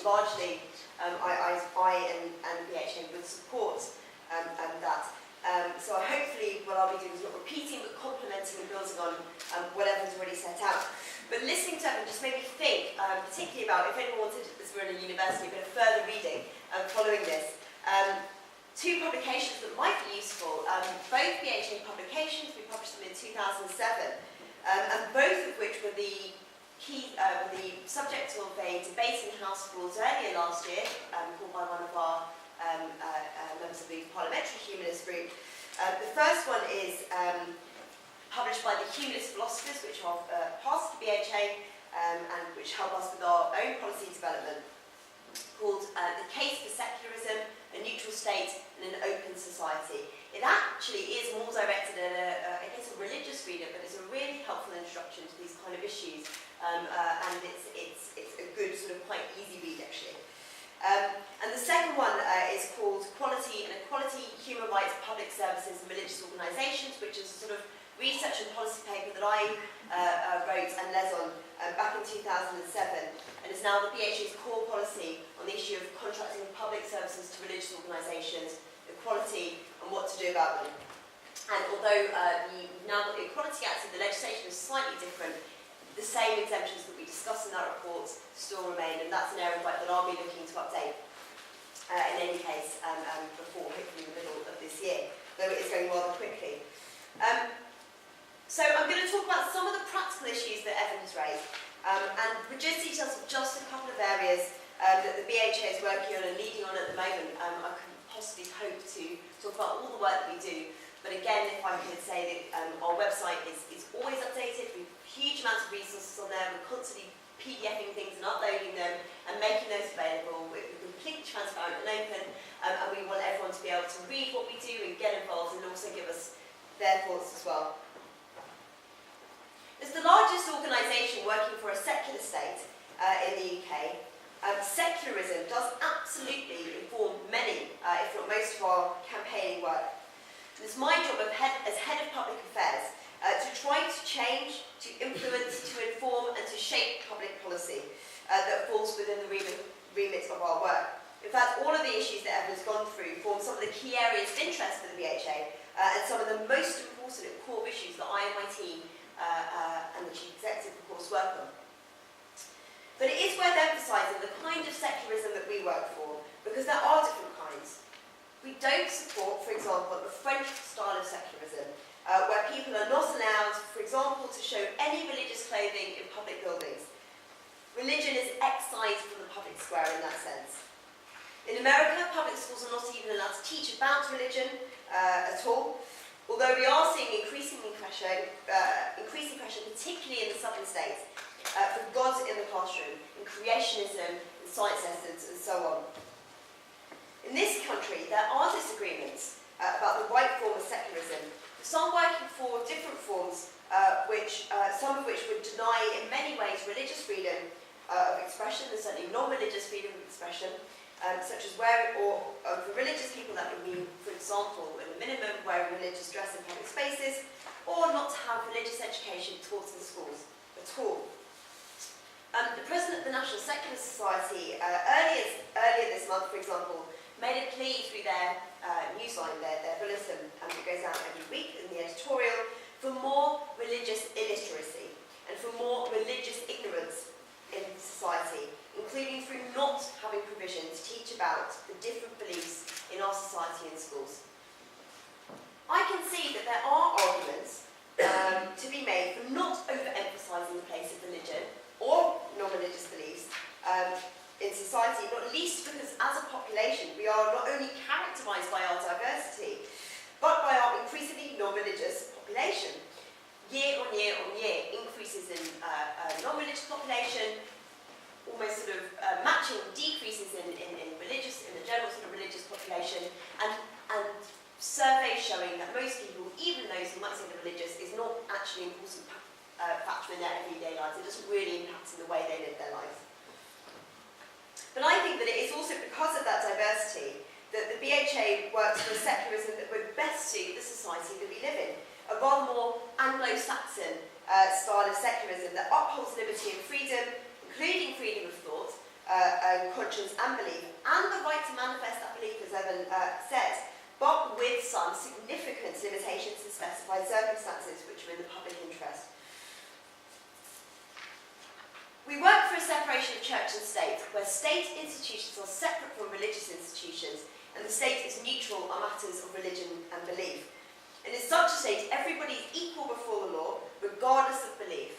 largely I and BHA would support that. So hopefully what I'll be doing is not repeating but complementing and building on whatever's already set out. But listening to Evan just made me think, particularly about if anyone wanted, as we're in a university, a bit of further reading following this. Two publications that might be useful, both BHA publications, we published them in 2007, and both of which were the subject of a debate in the House of Lords earlier last year, called by one of our members of the Parliamentary Humanist group. The first one is published by the Humanist philosophers, which are part of the BHA and which help us with our own policy development, called The Case for Secularism, a Neutral State and an Open Society. It actually is more directed at I guess a religious reader, but it's a really helpful introduction to these kind of issues, and it's a good sort of quite easy read actually. And the second one is called Quality and Equality, Human Rights, Public Services and Religious Organisations, which is a sort of research and policy paper that I wrote and led on back in 2007, and is now the BHA's core policy on the issue of contracting public services to religious organisations, equality and what to do about them. And although now that the Equality Act of the legislation is slightly different, the same exemptions that we discussed in that report still remain, and that's an area that I'll be looking to update in any case before hopefully the middle of this year, though it is going rather quickly. So I'm going to talk about some of the practical issues that Evan has raised, and reduce details of just a couple of areas that the BHA is working on and leading on at the moment. I could possibly hope to talk about all the work that we do, but again, if I could say that our website is always updated. We have huge amounts of resources on there. We're constantly PDFing things and uploading them and making those available. We're completely transparent and open, and we want everyone to be able to read what we do and get involved and also give us their thoughts as well. As the largest organisation working for a secular state in the UK, secularism does absolutely inform many, if not most of our campaigning work. And it's my job as Head of Public Affairs to try to change, to influence, to inform and to shape public policy that falls within the remit of our work. In fact, all of the issues that Evan's gone through form some of the key areas of interest for the BHA and some of the most important and core issues that I and my team and the Chief Executive, of course, work on. But it is worth emphasising the kind of secularism that we work for, because there are different kinds. We don't support, for example, the French style of secularism, where people are not allowed, for example, to show any religious clothing in public buildings. Religion is excised from the public square in that sense. In America, public schools are not even allowed to teach about religion at all, although we are seeing increasing pressure, particularly in the southern states, for God in the classroom, in creationism, in science lessons, and so on. In this country, there are disagreements about the right form of secularism, some working for different forms, some of which would deny in many ways religious freedom of expression, and certainly non-religious freedom of expression, such as for religious people that would mean, for example, at a minimum, wearing religious dress in public spaces, or not to have religious education taught in schools at all. The President of the National Secular Society earlier this month, for example, made a plea through their newsline, their bulletin, that goes out every week in the editorial, for more religious illiteracy and for more religious ignorance in society, including through not having provision to teach about the different beliefs in our society and schools. I can see that there are arguments to be made for not overemphasising the place of religion or non-religious beliefs in society, not least because as a population we are not only characterised by our diversity, but by our increasingly non-religious population. Year on year on year, increases in non-religious population, almost sort of matching decreases in the general sort of religious population, and surveys showing that most people, even those who might say they're religious, is not actually an important factor in their everyday lives. It doesn't really impact in the way they live their lives. But I think that it is also because of that diversity that the BHA works for a secularism that would best suit the society that we live in, a rather more Anglo-Saxon style of secularism that upholds liberty and freedom, including freedom of thought, conscience and belief, and the right to manifest that belief, as Evan said, but with some significant limitations in specified circumstances which are in the public interest. We work for a separation of church and state, where state institutions are separate from religious institutions, and the state is neutral on matters of religion and belief. And in such a state, everybody is equal before the law, regardless of belief.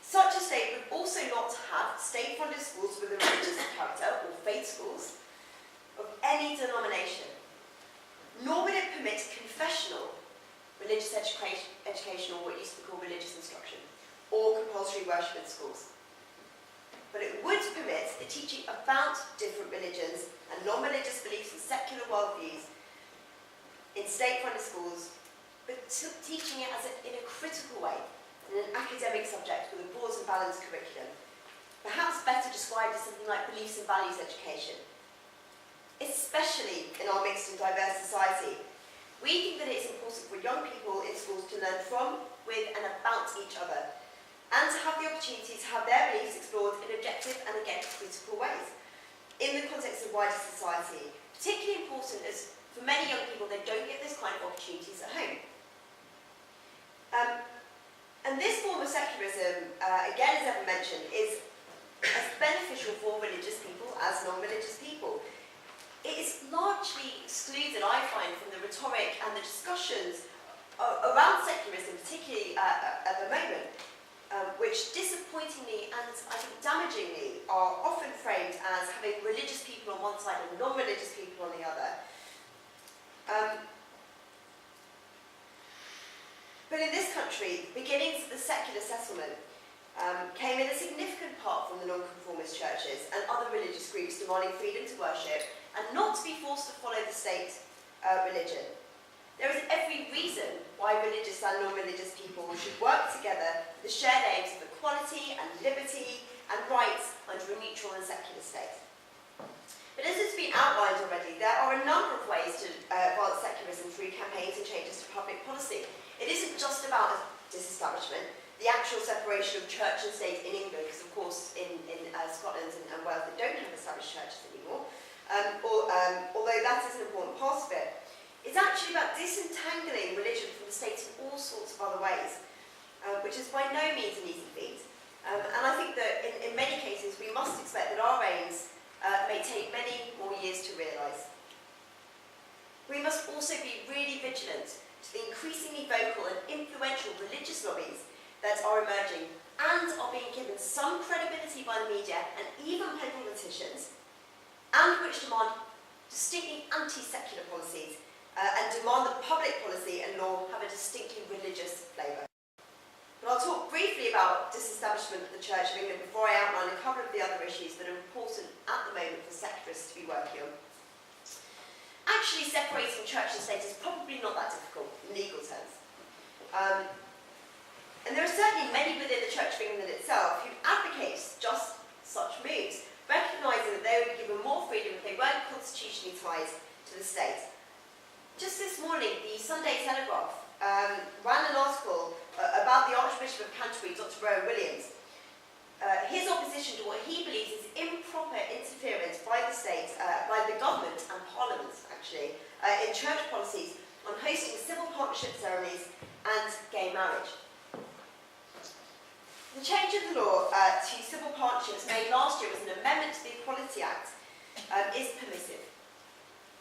Such a state would also not have state-funded schools with a religious character, or faith schools, of any denomination. Nor would it permit confessional religious education, or what used to be called religious instruction, or compulsory worship in schools. But it would permit the teaching about different religions and non-religious beliefs and secular worldviews in state-funded schools, but teaching it in a critical way, in an academic subject with a broad and balanced curriculum, perhaps better described as something like beliefs and values education. Especially in our mixed and diverse society, we think that it's important for young people in schools to learn from, with and about each other, and to have the opportunity to have their beliefs explored in objective and, again, critical ways, in the context of wider society, particularly important as, for many young people, they don't get this kind of opportunities at home. And this form of secularism, again, as Evan mentioned, is as beneficial for religious people as non-religious people. It is largely excluded, I find, from the rhetoric and the discussions around secularism, particularly at the moment, which disappointingly and I think damagingly are often framed as having religious people on one side and non-religious people on the other. But in this country, the beginnings of the secular settlement came in a significant part from the nonconformist churches and other religious groups demanding freedom to worship and not to be forced to follow the state religion. There is every reason why religious and non-religious people should work together with the shared aims of equality and liberty and rights under a neutral and secular state. But as it's been outlined already, there are a number of ways to advance secularism through campaigns and changes to public policy. It isn't just about disestablishment, the actual separation of church and state in England, because of course in Scotland and Wales they don't have established churches anymore, although that is an important part of it. It's actually about disentangling religion from the state in all sorts of other ways, which is by no means an easy feat. And I think that in many cases we must expect that our aims may take many more years to realise. We must also be really vigilant to the increasingly vocal and influential religious lobbies that are emerging and are being given some credibility by the media and even by politicians, and which demand distinctly anti-secular policies and demand that public policy and law have a distinctly religious flavour. But I'll talk briefly about disestablishment of the Church of England before I outline a couple of the other issues that are important at the moment for secularists to be working on. Actually, separating church and state is probably not that difficult in legal terms. And there are certainly many within the Church of England itself who advocate just such moves, recognising that they would be given more freedom if they weren't constitutionally tied to the state. Just this morning, the Sunday Telegraph ran an article about the Archbishop of Canterbury, Dr. Rowan Williams, his opposition to what he believes is improper interference by the state, by the government and Parliament actually, in church policies on hosting civil partnership ceremonies and gay marriage. The change of the law to civil partnerships made last year as an amendment to the Equality Act is permissive.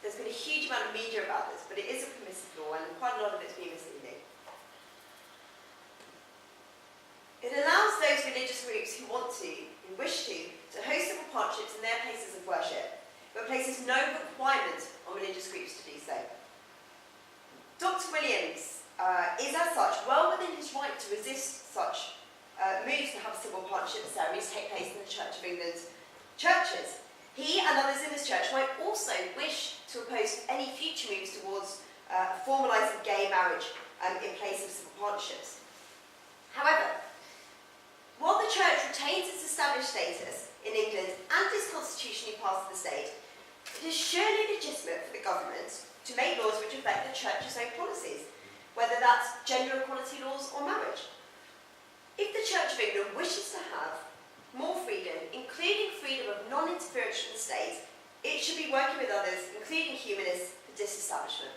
There's been a huge amount of media about this, but it is a permissive law and quite a lot of it's been misleading. It allows those religious groups who want to, who wish to host civil partnerships in their places of worship, but places no requirement on religious groups to do so. Dr. Williams is as such well within his right to resist such moves to have civil partnership ceremonies take place in the Church of England's churches. He and others in this church might also wish to oppose any future moves towards formalising gay marriage in place of civil partnerships. However, while the church retains its established status in England and is constitutionally part of the state, it is surely legitimate for the government to make laws which affect the church's own policies, whether that's gender equality laws or marriage. If the Church of England wishes to have more freedom, including freedom non-interference from the state, it should be working with others, including humanists, for disestablishment.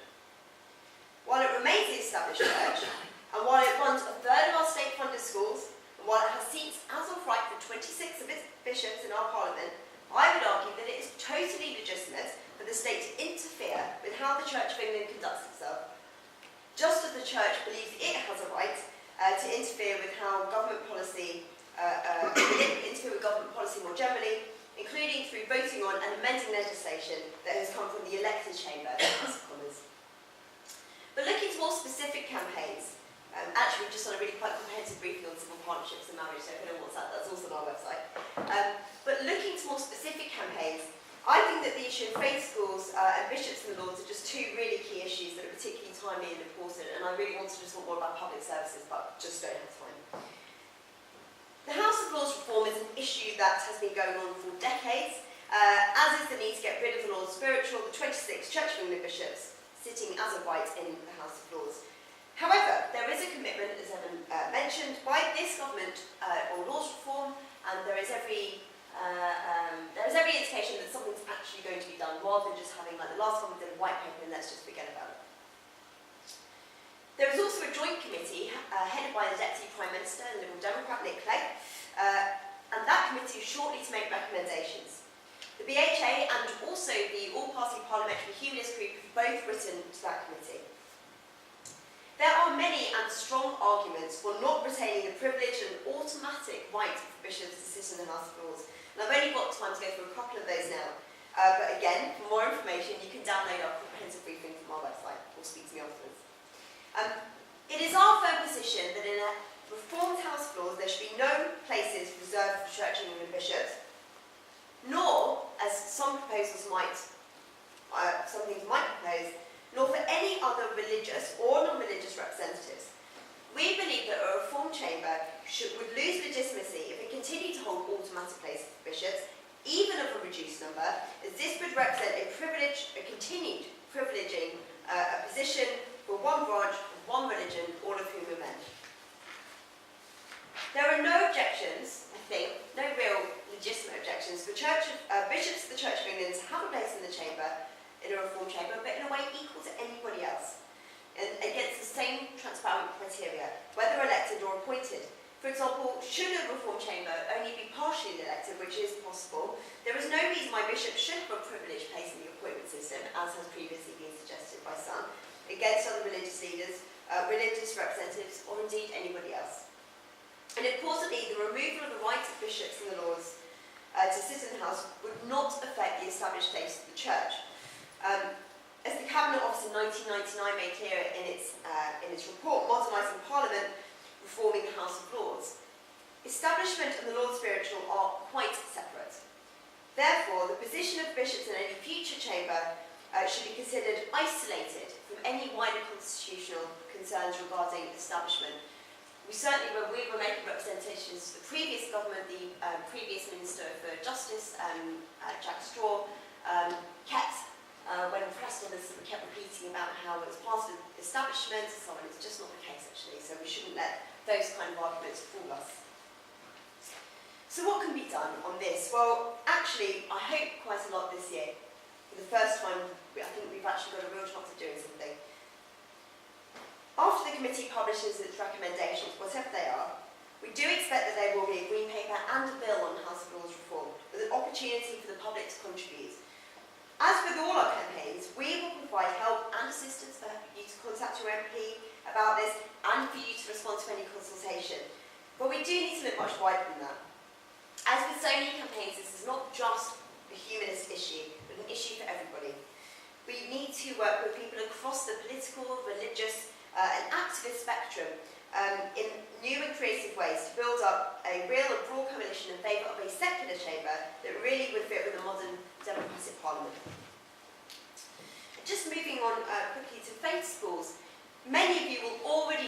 While it remains the established church, and while it runs a third of our state-funded schools, and while it has seats as of right for 26 of its bishops in our parliament, I would argue that it is totally legitimate for the state to interfere with how the Church of England conducts itself, just as the Church believes it has a right to interfere with how government policy, interfere with government policy more generally, including through voting on and amending legislation that has come from the elected chamber of the House of Commons. But looking to more specific campaigns, actually we've just done a really quite comprehensive briefing on civil partnerships and marriage, so if anyone wants that, that's also on our website. But looking to more specific campaigns, I think that the issue of faith schools and bishops and lords are just two really key issues that are particularly timely and important, and I really want to just talk more about public services, but just don't have time. The House of Lords reform is an issue that has been going on for decades, as is the need to get rid of the Lord Spiritual, the 26 Church of England bishops sitting as of right in the House of Lords. However, there is a commitment, as Evan mentioned, by this government on Lords reform, and there is every indication that something's actually going to be done, rather than just having, like the last government did, a white paper and let's just forget about it. There is also a joint committee headed by the Deputy Prime Minister and Liberal Democrat Nick Clegg, and that committee is shortly to make recommendations. The BHA and also the All-Party Parliamentary Humanist Group have both written to that committee. There are many and strong arguments for not retaining the privilege and automatic right for bishops to sit in the House of Lords. And I've only got time to go through a couple of those now. But again, for more information, you can download our comprehensive briefing from our website or speak to me afterwards. It is our firm position that in a reformed House of Lords there should be no places reserved for Church of England bishops, nor, as some things might propose, nor for any other religious or non-religious representatives. We believe that a reform chamber would lose legitimacy if it continued to hold automatic places for bishops, even of a reduced number, as this would represent a continued privileging a position for one branch of one religion, all of whom are men. There are no objections, I think, no real legitimate objections for bishops of the Church of England to have a place in the chamber, in a reform chamber, but in a way equal to anybody else, and against the same transparent criteria, whether elected or appointed. For example, should a reform chamber only be partially elected, which is possible, there is no reason why bishops should have a privileged place in the appointment system, as has previously been suggested by some, against other religious leaders, religious representatives, or indeed anybody else. And importantly, the removal of the right of bishops and the Lords to sit in the House would not affect the established place of the Church. As the Cabinet Office in 1999 made clear in its report, Modernising Parliament, Reforming the House of Lords, establishment and the Lord Spiritual are quite separate. Therefore, the position of bishops in any future chamber should be considered isolated from any wider constitutional concerns regarding establishment. We certainly, when we were making representations to the previous government, the previous Minister for Justice, Jack Straw, when pressed on this, we kept repeating about how it was part of the establishment and so on. It's just not the case, actually, so we shouldn't let those kind of arguments fool us. So what can be done on this? Well, actually, I hope quite a lot this year. For the first time, I think we've actually got a real chance of doing something. After the committee publishes its recommendations, whatever they are, we do expect that there will be a green paper and a bill on House of Lords reform, with an opportunity for the public to contribute. As with all our campaigns, we will provide help and assistance for you to contact your MP about this and for you to respond to any consultation. But we do need to look much wider than that. As with so many campaigns, this is not just a humanist issue, but an issue for everybody. We need to work with people across the political, religious and activist spectrum in new and creative ways to build up a real and broad coalition in favour of a secular chamber that really would fit with a modern democratic parliament. Just moving on quickly to faith schools, many of you will already